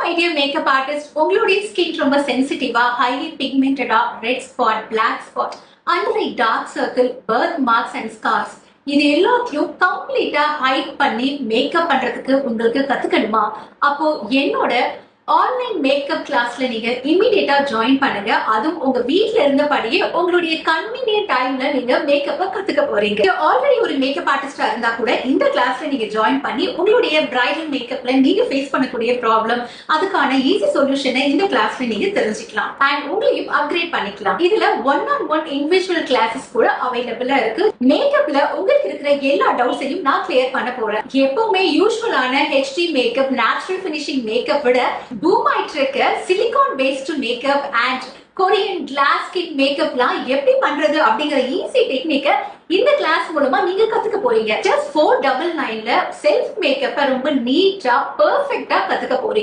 My dear makeup artist, உங்களுடைய skin ரொம்ப சென்சிட்டிவா, ஹைலி பிக்மெண்டடா, red spot, black spot, under eye dark circle, birth marks and scars இது எல்லாத்தையும் கம்ப்ளீட்டா ஹைட் பண்ணி மேக்கப் பண்றதுக்கு உங்களுக்கு கத்துக்கணுமா? அப்போ என்னோட ஆன்லைன் மேக்கப் கிளாஸ்ல நீங்க இமிடியேட்டா ஜாயின் பண்ணுங்க. அதுவும் உங்க வீட்ல இருந்தபடியே உங்களுடைய கன்வீனியன்ட் டைம்ல நீங்க மேக்கப்பை கத்துக்க போறீங்க. ஆல்ரெடி ஒரு மேக்கப் ஆர்டிஸ்டா இருந்தா கூட இந்த கிளாஸ்ல நீங்க ஜாயின் பண்ணி உங்களுடைய பிரைடல் மேக்கப்ல நீங்க ஃபேஸ் பண்ணக்கூடிய ப்ராப்ளம், அதுக்கான ஈஸி சொல்யூஷனை இந்த கிளாஸ்ல நீங்க தெரிஞ்சுக்கலாம் அண்ட் உங்களையும் அப்கிரேட் பண்ணிக்கலாம். இதுல 1-on-1 இண்டிவிஜுவல் கிளாஸஸ் கூட அவைலபிளா இருக்கு. மேக்கப்ல உங்களுக்கு இருக்கிற எல்லா டவுட்ஸையும் நான் கிளியர் பண்ண போறேன். எப்பவுமே யூஸ்வலான HD makeup, natural finishing makeup விட பூம் ஆயிட்டு இருக்க silicone based makeup and Korean glass skin மேக்கப்லாம் எப்படி பண்றது அப்படிங்கிற ஈஸி டெக்னிக்க இந்த கிளாஸ் மூலமா நீங்க கத்துக்க போறீங்க. ஜஸ்ட் 499ல செல்ஃப் மேக்கப்பை ரொம்ப நீட்டா பெர்ஃபெக்ட்டா கத்துக்க போறீங்க.